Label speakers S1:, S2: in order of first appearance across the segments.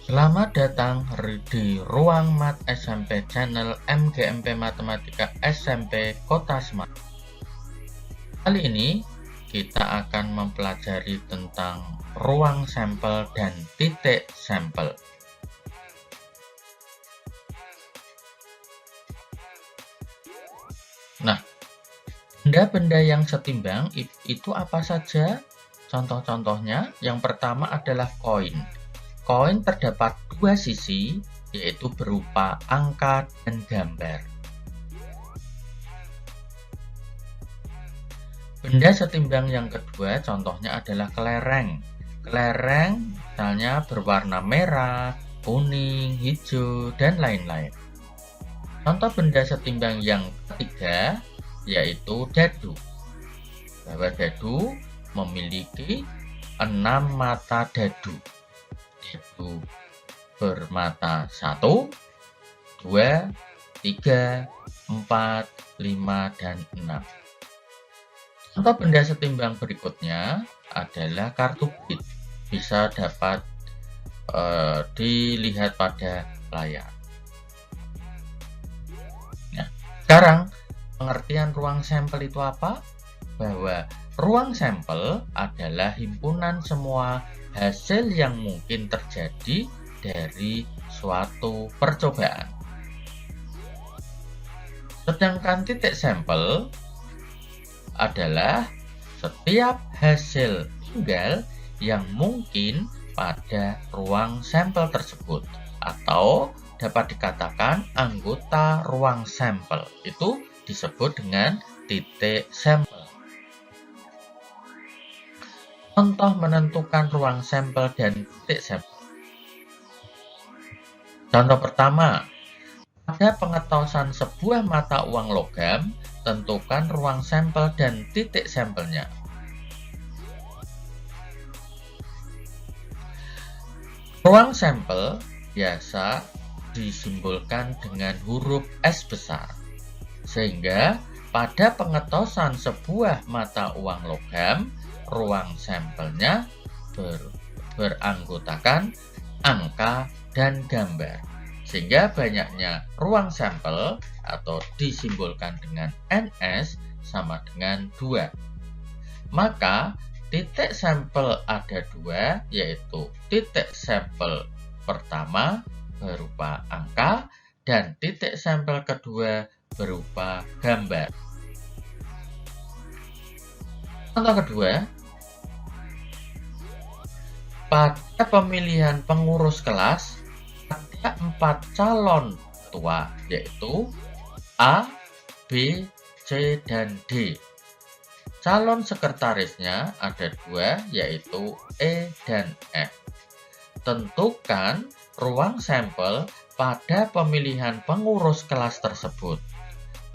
S1: Selamat datang di Ruang Mat SMP Channel MGMP Matematika SMP Kota Semarang. Kali ini kita akan mempelajari tentang ruang sampel dan titik sampel. Nah, benda-benda yang setimbang itu apa saja? Contoh-contohnya, yang pertama adalah koin. Koin terdapat dua sisi, yaitu berupa angka dan gambar. Benda setimbang yang kedua contohnya adalah kelereng. Kelereng misalnya berwarna merah, kuning, hijau, dan lain-lain. Contoh benda setimbang yang ketiga yaitu dadu. Bahwa dadu memiliki 6 mata dadu. Dadu bermata 1, 2, 3, 4, 5, dan 6. Contoh benda setimbang berikutnya adalah kartu bit. Bisa dapat dilihat pada layar. Nah, sekarang pengertian ruang sampel itu apa? Bahwa ruang sampel adalah himpunan semua hasil yang mungkin terjadi dari suatu percobaan. Sedangkan titik sampel adalah setiap hasil tunggal yang mungkin pada ruang sampel tersebut, atau dapat dikatakan anggota ruang sampel itu disebut dengan titik sampel. Contoh menentukan ruang sampel dan titik sampel. Contoh pertama, pada pengetosan sebuah mata uang logam, tentukan ruang sampel dan titik sampelnya. Ruang sampel biasa disimbolkan dengan huruf S besar, sehingga pada pengetosan sebuah mata uang logam, ruang sampelnya beranggotakan angka dan gambar. Sehingga banyaknya ruang sampel atau disimbolkan dengan NS sama dengan 2. Maka titik sampel ada 2, yaitu titik sampel pertama berupa angka dan titik sampel kedua berupa gambar. Contoh kedua, pada pemilihan pengurus kelas ada 4 calon ketua, yaitu A, B, C, dan D. Calon sekretarisnya ada 2, yaitu E dan F. Tentukan ruang sampel pada pemilihan pengurus kelas tersebut.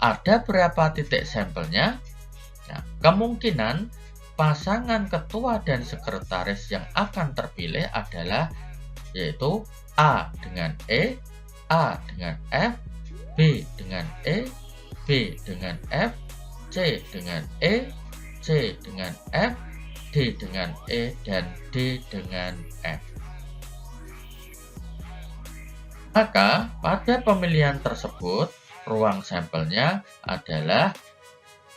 S1: Ada berapa titik sampelnya? Nah, kemungkinan pasangan ketua dan sekretaris yang akan terpilih adalah yaitu A dengan E, A dengan F, B dengan E, B dengan F, C dengan E, C dengan F, D dengan E, dan D dengan F. Maka pada pemilihan tersebut ruang sampelnya adalah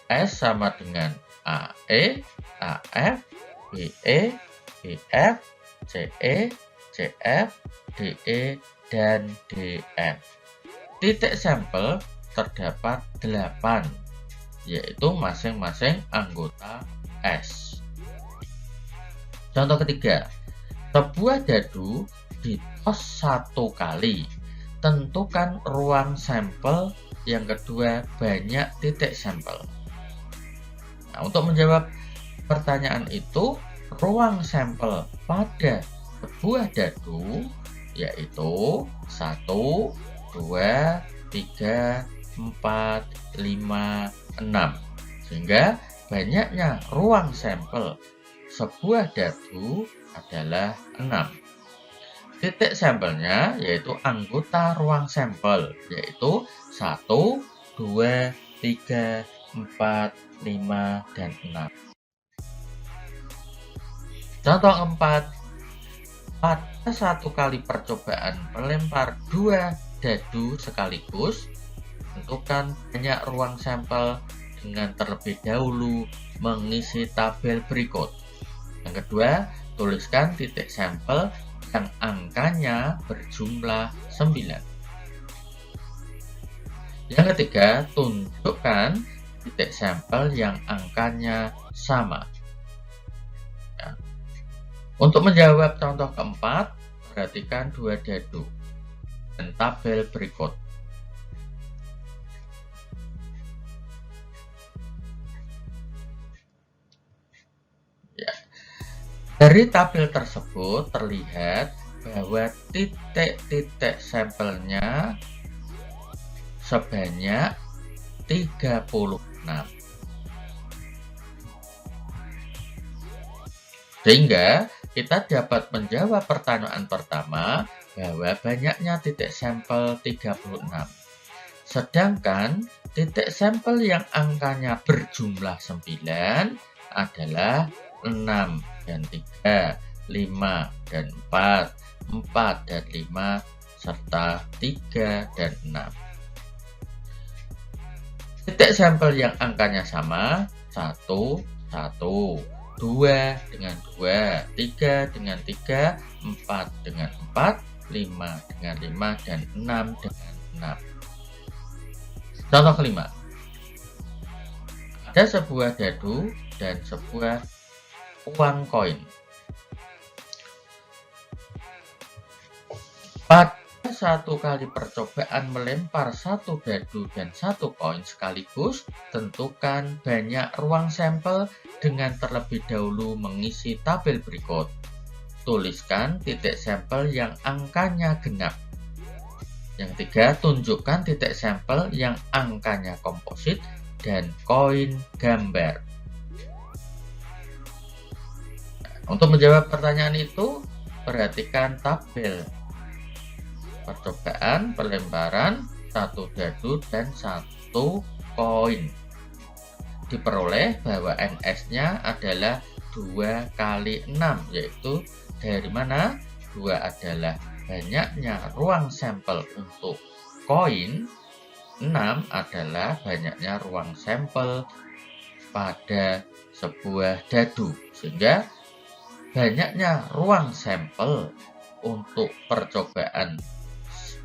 S1: S sama dengan AE, AF, BE, BF, CE, CF, DE, dan DF. Titik sampel terdapat 8, yaitu masing-masing anggota S. Contoh ketiga, sebuah dadu ditos 1 kali. Tentukan ruang sampel yang kedua banyak titik sampel. Nah, untuk menjawab pertanyaan itu, ruang sampel pada sebuah dadu yaitu 1, 2, 3, 4, 5, 6. Sehingga banyaknya ruang sampel sebuah dadu adalah 6. Titik sampelnya yaitu anggota ruang sampel, yaitu 1, 2, 3, 4, 5, dan 6. Contoh 4. satu kali percobaan melempar 2 dadu sekaligus, tentukan banyak ruang sampel dengan terlebih dahulu mengisi tabel berikut. Yang kedua, tuliskan titik sampel yang angkanya berjumlah 9. Yang ketiga, tunjukkan titik sampel yang angkanya sama. Ya. Untuk menjawab contoh keempat, perhatikan 2 dadu dan tabel berikut. Ya. Dari tabel tersebut terlihat bahwa titik-titik sampelnya sebanyak 36. Sehingga kita dapat menjawab pertanyaan pertama bahwa banyaknya titik sampel 36. Sedangkan titik sampel yang angkanya berjumlah 9 adalah 6 dan 3, 5 dan 4, 4 dan 5, serta 3 dan 6. Titik sampel yang angkanya sama, 1, 1, 2 dengan 2, 3 dengan 3, 4 dengan 4, 5 dengan 5, dan 6 dengan 6. Contoh kelima. Ada sebuah dadu dan sebuah uang koin. Pada satu kali percobaan melempar 1 dadu dan 1 koin sekaligus, tentukan banyak ruang sampel dengan terlebih dahulu mengisi tabel berikut. Tuliskan titik sampel yang angkanya genap. Yang ketiga, tunjukkan titik sampel yang angkanya komposit dan koin gambar. Untuk menjawab pertanyaan itu, perhatikan tabel percobaan pelemparan 1 dadu dan 1 koin. Diperoleh bahwa NS-nya adalah 2 kali 6, yaitu dari mana? 2 adalah banyaknya ruang sampel untuk koin, 6 adalah banyaknya ruang sampel pada sebuah dadu, sehingga banyaknya ruang sampel untuk percobaan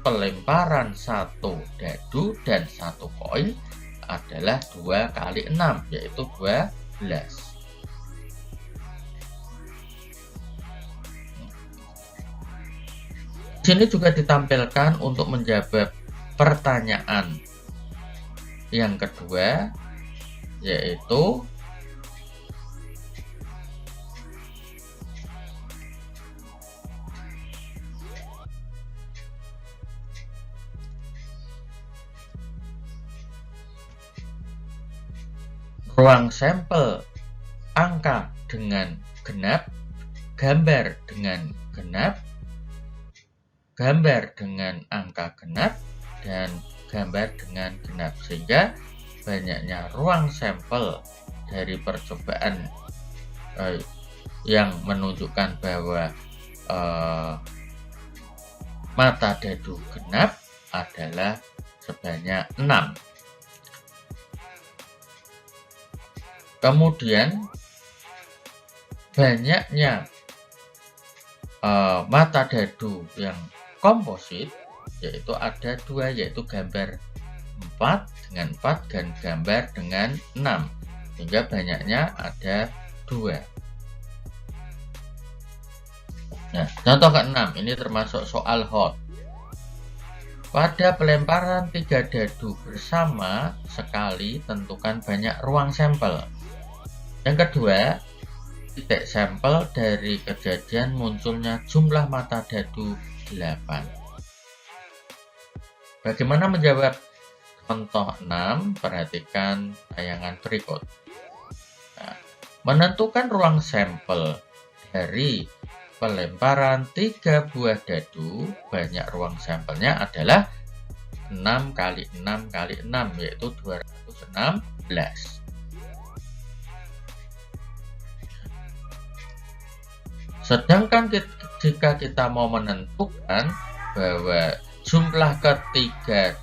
S1: pelemparan 1 dadu dan 1 koin adalah 2 kali 6, yaitu 12. Di sini juga ditampilkan untuk menjawab pertanyaan yang kedua, yaitu ruang sampel angka dengan genap, gambar dengan genap, gambar dengan angka genap, dan gambar dengan genap, sehingga banyaknya ruang sampel dari percobaan yang menunjukkan bahwa mata dadu genap adalah sebanyak 6. Kemudian banyaknya mata dadu yang komposit, yaitu ada 2, yaitu gambar 4 dengan 4 dan gambar dengan 6, sehingga banyaknya ada 2. Nah, contoh ke-6 ini termasuk soal hot. Pada pelemparan 3 dadu bersama sekali, tentukan banyak ruang sampel. Yang kedua, titik sampel dari kejadian munculnya jumlah mata dadu 8. Bagaimana menjawab contoh 6? Perhatikan tayangan berikut. Nah, menentukan ruang sampel dari pelemparan 3 buah dadu, banyak ruang sampelnya adalah 6 kali 6 kali 6, yaitu 216. Sedangkan jika kita mau menentukan bahwa jumlah ketiga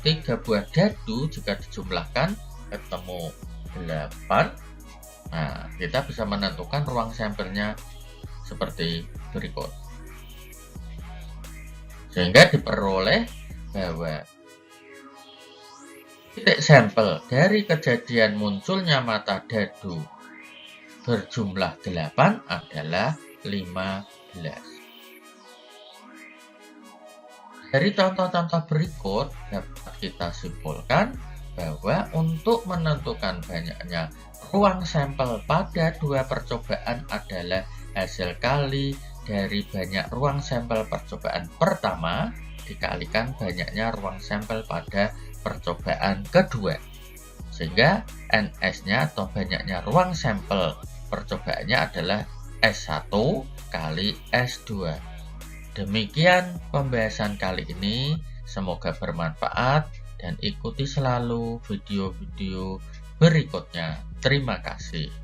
S1: tiga buah dadu jika dijumlahkan ketemu 8. Nah, kita bisa menentukan ruang sampelnya seperti berikut. Sehingga diperoleh bahwa titik sampel dari kejadian munculnya mata dadu berjumlah 8 adalah 15. Dari contoh-contoh berikut dapat kita simpulkan bahwa untuk menentukan banyaknya ruang sampel pada dua percobaan adalah hasil kali dari banyak ruang sampel percobaan pertama dikalikan banyaknya ruang sampel pada percobaan kedua. Sehingga NS-nya atau banyaknya ruang sampel percobaannya adalah S1 kali S2. Demikian pembahasan kali ini, semoga bermanfaat dan ikuti selalu video-video berikutnya. Terima kasih.